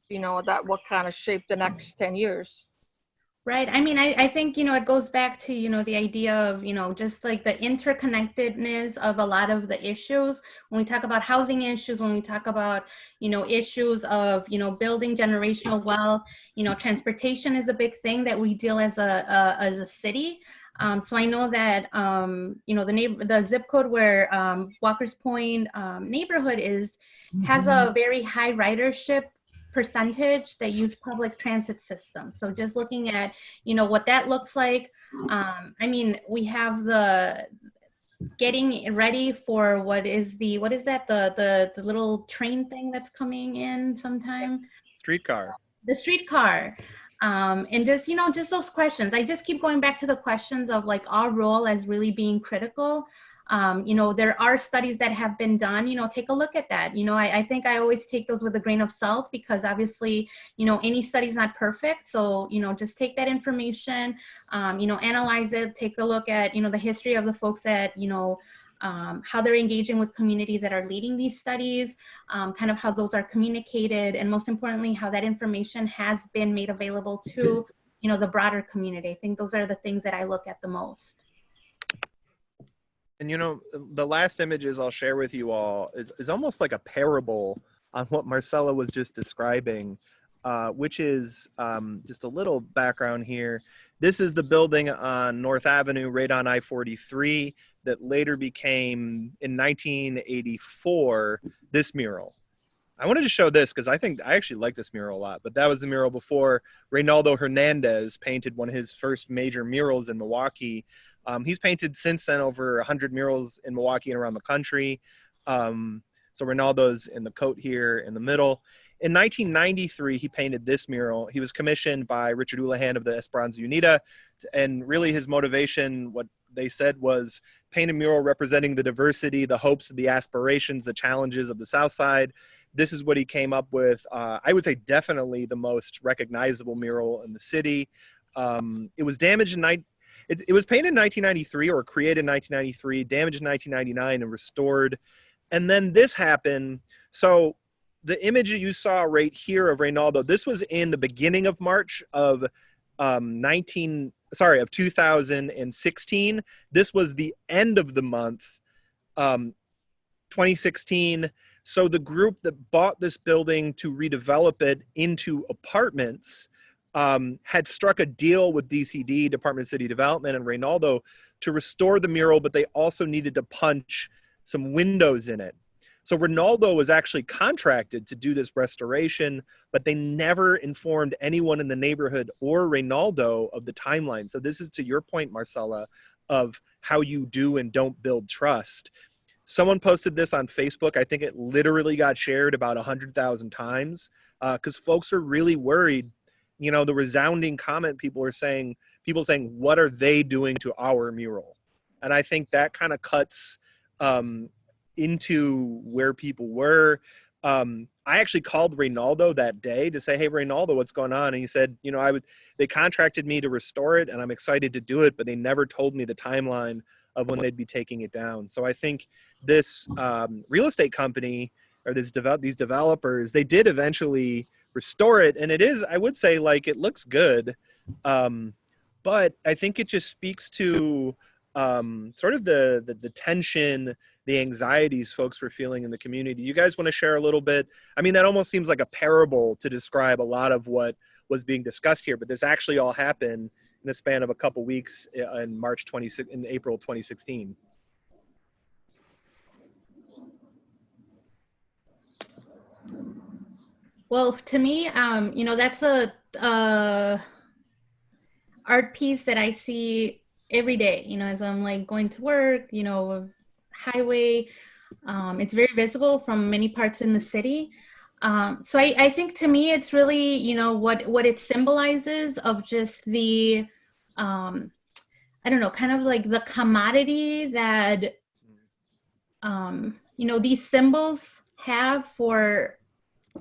that will kind of shape the next 10 years. Right. I think, it goes back to, the idea of, just like the interconnectedness of a lot of the issues. When we talk about housing issues, when we talk about, issues of, building generational wealth, transportation is a big thing that we deal as a city. So I know that, the zip code where Walker's Point neighborhood is, has a very high ridership percentage that use public transit systems. So just looking at, what that looks like. We have the getting ready for the little train thing that's coming in sometime. Streetcar. The streetcar. And just, just those questions. I just keep going back to the questions of like our role as really being critical. There are studies that have been done, take a look at that. I think I always take those with a grain of salt, because obviously, any study is not perfect. So, just take that information, analyze it, take a look at, the history of the folks that, how they're engaging with community that are leading these studies, kind of how those are communicated, and most importantly, how that information has been made available to, the broader community. I think those are the things that I look at the most. And the last images I'll share with you all is almost like a parable on what Marcella was just describing, which is just a little background here. This is the building on North Avenue, right on I-43, that later became, in 1984, this mural. I wanted to show this because I actually like this mural a lot, but that was the mural before Reynaldo Hernandez painted one of his first major murals in Milwaukee. He's painted since then over 100 murals in Milwaukee and around the country. So Reynaldo's in the coat here in the middle. In 1993, he painted this mural. He was commissioned by Richard Houlihan of the Esperanza Unida, and really his motivation, what they said, was paint a mural representing the diversity, the hopes, the aspirations, the challenges of the South Side. This is what he came up with. I would say definitely the most recognizable mural in the city. It was damaged it was painted in 1993, or created in 1993, damaged in 1999 and restored. And then this happened. So the image that you saw right here of Reynaldo, this was in the beginning of March of 2016. This was the end of the month, 2016. So the group that bought this building to redevelop it into apartments had struck a deal with DCD, Department of City Development, and Reynaldo to restore the mural, but they also needed to punch some windows in it. So Reynaldo was actually contracted to do this restoration, but they never informed anyone in the neighborhood or Reynaldo of the timeline. So this is to your point, Marcela, of how you do and don't build trust. Someone posted this on Facebook. I think it literally got shared about 100,000 times because folks are really worried. You know, the resounding comment people saying, what are they doing to our mural? And I think that kind of cuts into where people were. I actually called Reynaldo that day to say, hey, Reynaldo, what's going on? And he said, you know, they contracted me to restore it and I'm excited to do it, but they never told me the timeline of when they'd be taking it down. So I think this real estate company or these developers, they did eventually restore it. And it is, I would say, like, it looks good. But I think it just speaks to sort of the tension, the anxieties folks were feeling in the community. You guys want to share a little bit? I mean, that almost seems like a parable to describe a lot of what was being discussed here, but this actually all happened in the span of a couple weeks in April 2016. Well, to me, you know, that's a art piece that I see every day, you know, as I'm like going to work, you know, highway. It's very visible from many parts in the city. So I think to me, it's really, you know, what it symbolizes of just the, I don't know, kind of like the commodity that, you know, these symbols have for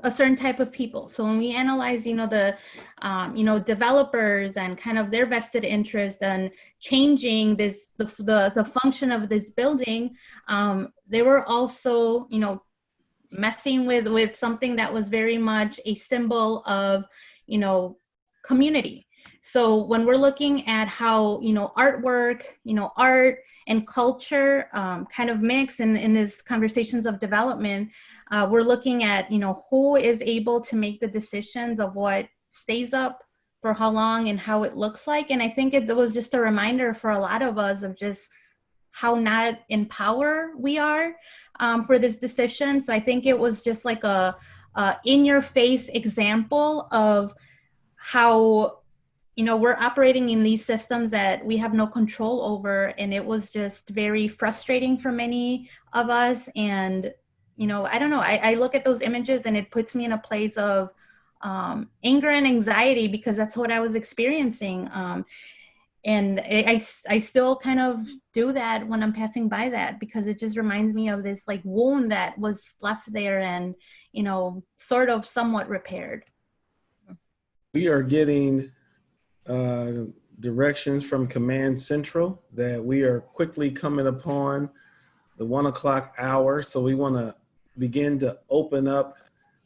a certain type of people. So when we analyze, you know, the, you know, developers and kind of their vested interest and changing this, the function of this building, they were also, you know, messing with something that was very much a symbol of, you know, community. So when we're looking at how, you know, artwork, you know, art and culture kind of mix in these conversations of development, we're looking at, you know, who is able to make the decisions of what stays up for how long and how it looks like. And I think it was just a reminder for a lot of us of just how not in power we are for this decision. So I think it was just like a in-your-face example of how, you know, we're operating in these systems that we have no control over. And it was just very frustrating for many of us. And, you know, I don't know, I look at those images and it puts me in a place of anger and anxiety because that's what I was experiencing. And I still kind of do that when I'm passing by that because it just reminds me of this like wound that was left there and, you know, sort of somewhat repaired. We are getting directions from Command Central that we are quickly coming upon the 1 o'clock hour. So we want to begin to open up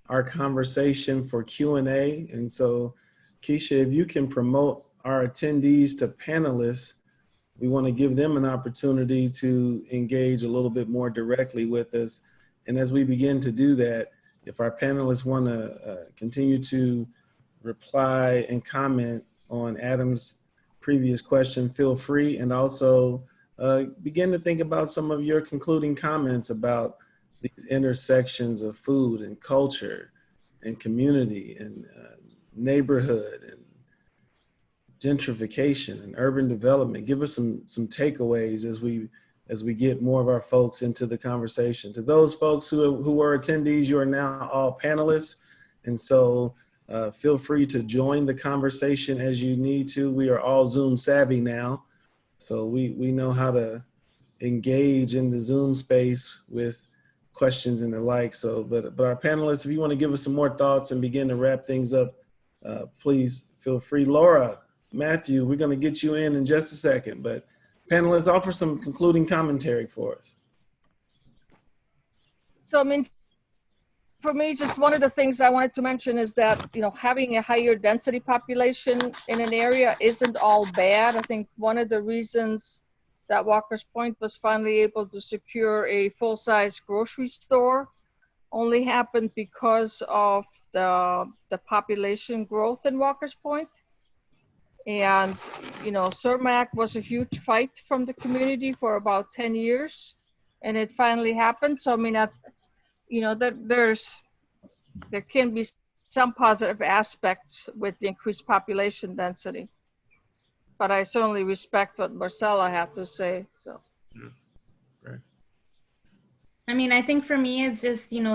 our conversation for Q&A. And so, Keisha, if you can promote our attendees to panelists, we want to give them an opportunity to engage a little bit more directly with us. And as we begin to do that, if our panelists want to continue to reply and comment on Adam's previous question, feel free. And also begin to think about some of your concluding comments about these intersections of food and culture and community and neighborhood and gentrification and urban development. Give us some takeaways as we get more of our folks into the conversation. To those folks who were attendees, you are now all panelists. And so feel free to join the conversation as you need to. We are all Zoom savvy now. So we know how to engage in the Zoom space with questions and the like. So, but our panelists, if you want to give us some more thoughts and begin to wrap things up, please feel free. Laura, Matthew, we're going to get you in just a second, but panelists, offer some concluding commentary for us. So, I mean, for me, just one of the things I wanted to mention is that, you know, having a higher density population in an area isn't all bad. I think one of the reasons that Walker's Point was finally able to secure a full-size grocery store only happened because of the population growth in Walker's Point. And, you know, Cermak was a huge fight from the community for about 10 years, and it finally happened. So, I mean, you know, there can be some positive aspects with the increased population density. But I certainly respect what Marcella had to say, so. Right. I mean, I think for me, it's just, getting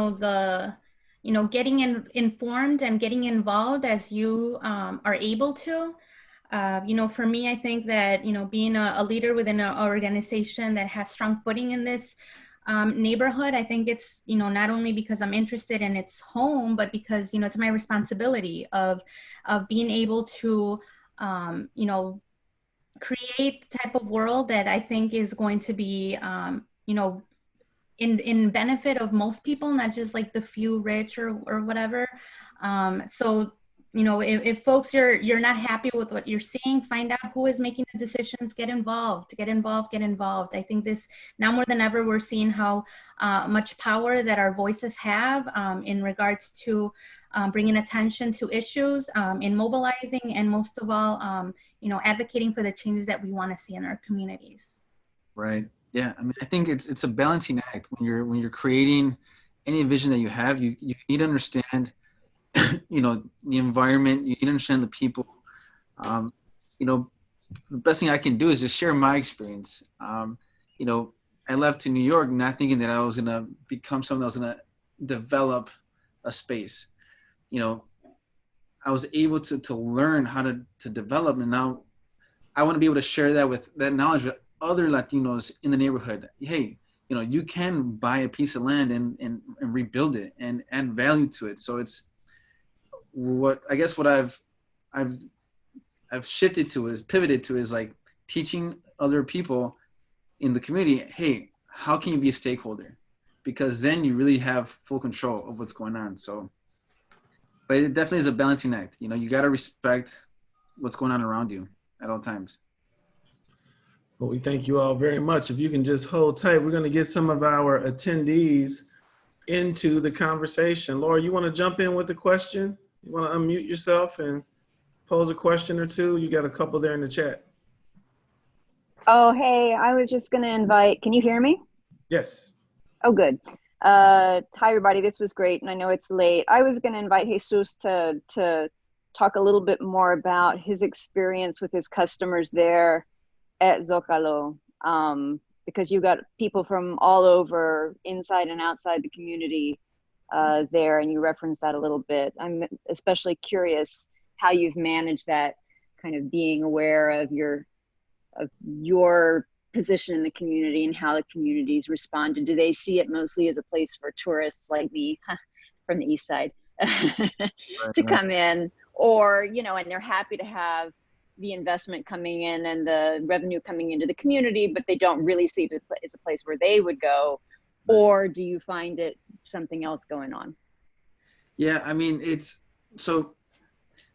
informed and getting involved as you are able to. For me, I think that, being a leader within an organization that has strong footing in this neighborhood, I think it's, not only because I'm interested in its home, but because, it's my responsibility of being able to, create the type of world that I think is going to be, in benefit of most people, not just like the few rich or whatever. So, if folks you're not happy with what you're seeing, find out who is making the decisions, get involved. I think this, now more than ever, we're seeing how much power that our voices have in regards to bringing attention to issues, in mobilizing, and most of all, advocating for the changes that we want to see in our communities. Right. Yeah. I mean, I think it's a balancing act when you're creating any vision that you have. You need to understand, the environment. You need to understand the people. The best thing I can do is just share my experience. I left to New York not thinking that I was gonna become someone that was gonna develop a space. I was able to learn how to develop, and now I want to be able to share that knowledge with other Latinos in the neighborhood. Hey, you can buy a piece of land and rebuild it and add value to it. So it's what I've pivoted to is like teaching other people in the community, hey, how can you be a stakeholder? Because then you really have full control of what's going on. So, but it definitely is a balancing act. You got to respect what's going on around you at all times. Well, we thank you all very much. If you can just hold tight, we're going to get some of our attendees into the conversation. Laura, you want to jump in with a question? You want to unmute yourself and pose a question or two? You got a couple there in the chat. Oh, hey, I was just going to invite, can you hear me? Yes. Oh, good. Hi, everybody. This was great. And I know it's late. I was going to invite Jesus to talk a little bit more about his experience with his customers there at Zocalo, because you got people from all over, inside and outside the community there, and you referenced that a little bit. I'm especially curious how you've managed that, kind of being aware of your position in the community and how the communities responded. Do they see it mostly as a place for tourists like me from the east side to come in, or, and they're happy to have the investment coming in and the revenue coming into the community, but they don't really see it as a place where they would go? Or do you find it something else going on? Yeah, I mean,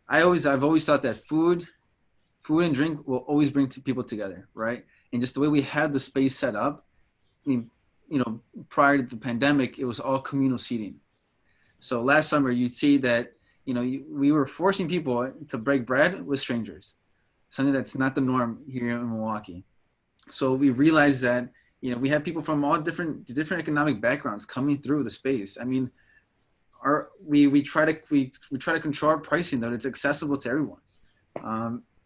I've always thought that food and drink will always bring people together, right? And just the way we had the space set up, I mean, prior to the pandemic, it was all communal seating. So last summer, you'd see that, we were forcing people to break bread with strangers, something that's not the norm here in Milwaukee. So we realized that, we have people from all different economic backgrounds coming through the space. I mean, we try to control our pricing that it's accessible to everyone.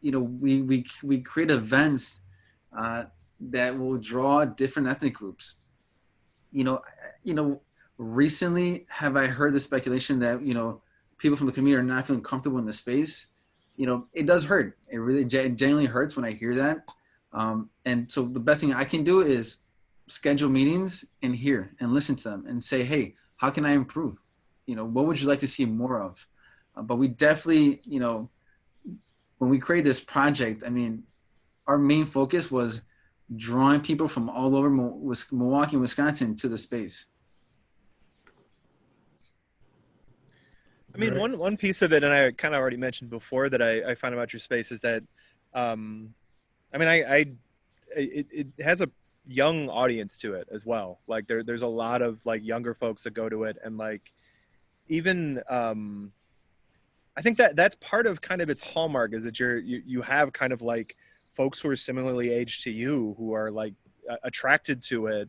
We create events that will draw different ethnic groups. Recently, have I heard the speculation that, people from the community are not feeling comfortable in the space? It does hurt. It really genuinely hurts when I hear that. And so the best thing I can do is schedule meetings and hear and listen to them and say, hey, how can I improve? What would you like to see more of? But we definitely, when we created this project, I mean, our main focus was drawing people from all over Milwaukee and Wisconsin to the space. I mean, one piece of it, and I kind of already mentioned before that I find about your space is that, it has a young audience to it as well. Like there's a lot of like younger folks that go to it, and like even I think that that's part of kind of its hallmark, is that you have kind of like folks who are similarly aged to you who are like attracted to it,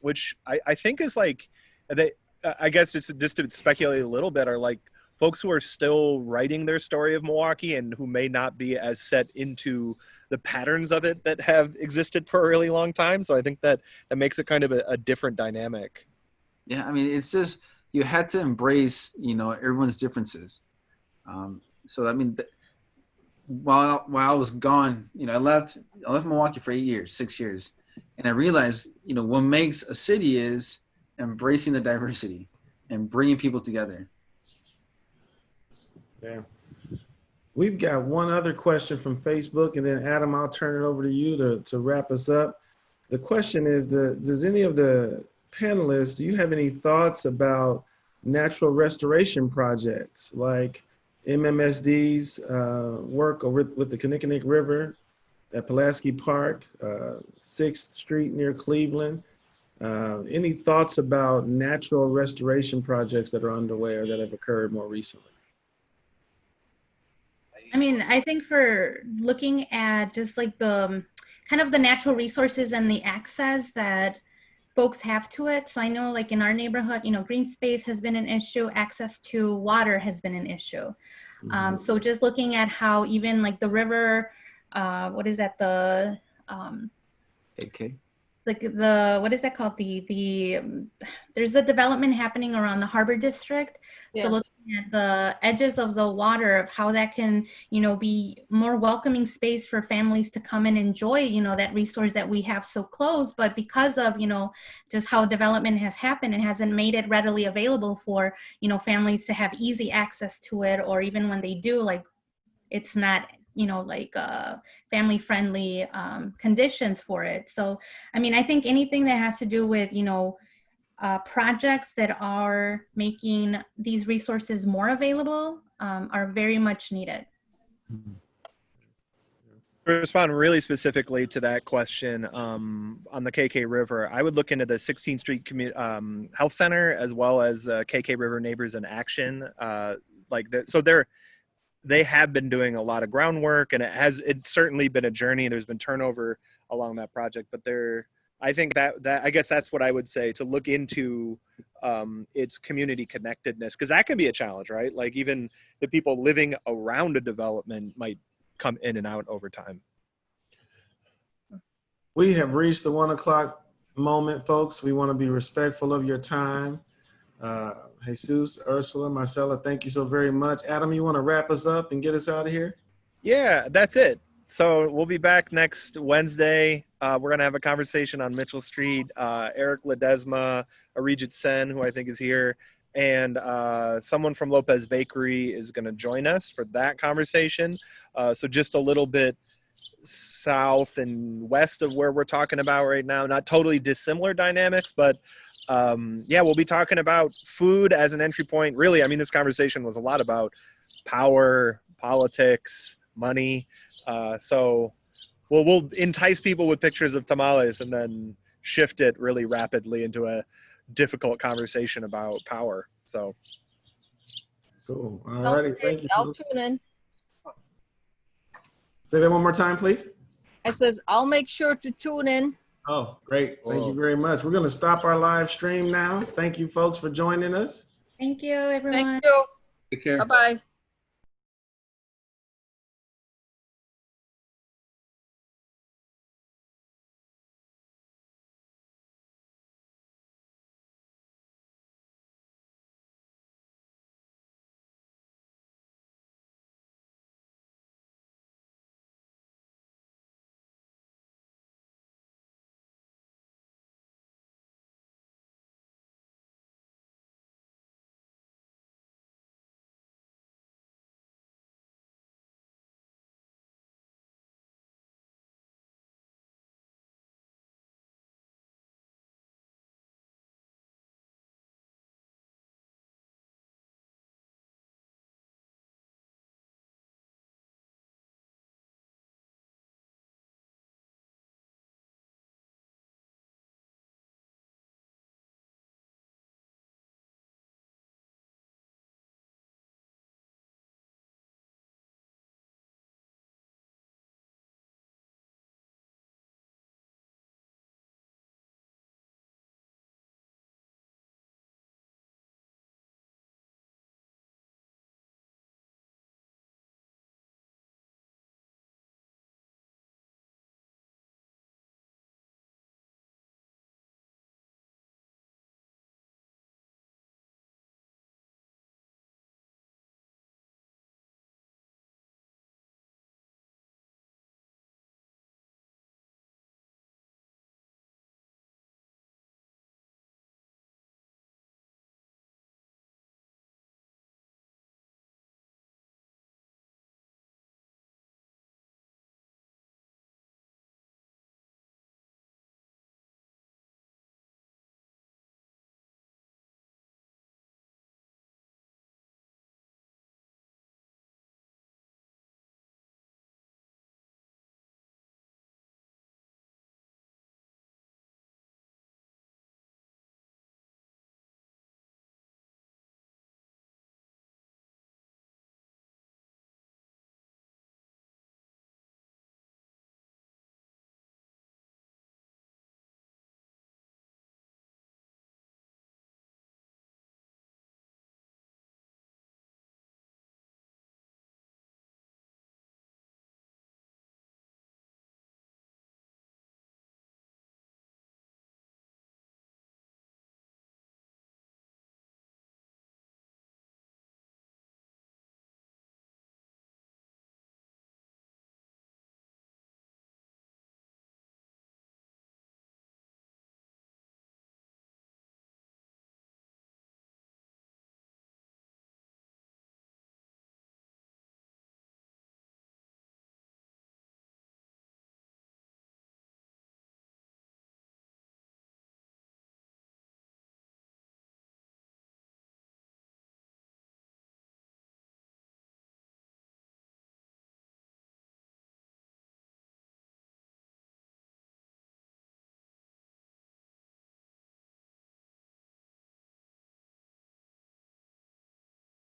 which I think is like they, I guess it's just to speculate a little bit, are like folks who are still writing their story of Milwaukee and who may not be as set into the patterns of it that have existed for a really long time. So I think that makes it kind of a different dynamic. Yeah, I mean, it's just, you had to embrace, everyone's differences. So I mean, while I was gone, I left Milwaukee for 6 years, and I realized, what makes a city is embracing the diversity and bringing people together. Yeah. We've got one other question from Facebook, and then Adam, I'll turn it over to you to wrap us up. The question is, does any of the panelists, do you have any thoughts about natural restoration projects like MMSD's work with the Kinnickinnick River at Pulaski Park, 6th Street near Cleveland? Any thoughts about natural restoration projects that are underway or that have occurred more recently? I mean, I think for looking at just like the kind of the natural resources and the access that folks have to it. So I know like in our neighborhood, green space has been an issue, access to water has been an issue. So just looking at how even like the river, what is that? The, Okay. like what is that called? There's a development happening around the Harbor District. Yes. So looking at the edges of the water, of how that can, be more welcoming space for families to come and enjoy, that resource that we have so close. But because of, just how development has happened, it hasn't made it readily available for, families to have easy access to it, or even when they do, like it's not, family friendly conditions for it. So, I mean, I think anything that has to do with, projects that are making these resources more available are very much needed. To respond really specifically to that question, on the KK River, I would look into the 16th Street Health Center, as well as KK River Neighbors in Action. They have been doing a lot of groundwork, and it's certainly been a journey. There's been turnover along that project, but I think that I guess that's what I would say, to look into its community connectedness, because that can be a challenge, right? Like even the people living around a development might come in and out over time. We have reached the 1 o'clock moment, folks. We want to be respectful of your time. Jesus, Ursula, Marcella, thank you so very much. Adam, you want to wrap us up and get us out of here? Yeah, that's it. So we'll be back next Wednesday. We're going to have a conversation on Mitchell Street. Eric Ledesma, Arijit Sen, who I think is here, and someone from Lopez Bakery is going to join us for that conversation. So just a little bit south and west of where we're talking about right now. Not totally dissimilar dynamics, but yeah, we'll be talking about food as an entry point. Really, I mean, this conversation was a lot about power, politics, money. So we'll entice people with pictures of tamales and then shift it really rapidly into a difficult conversation about power. So cool. All righty. Thank you. I'll tune in. Say that one more time, please. I says, I'll make sure to tune in. Oh, great. Thank you very much. We're going to stop our live stream now. Thank you, folks, for joining us. Thank you, everyone. Thank you. Take care. Bye-bye.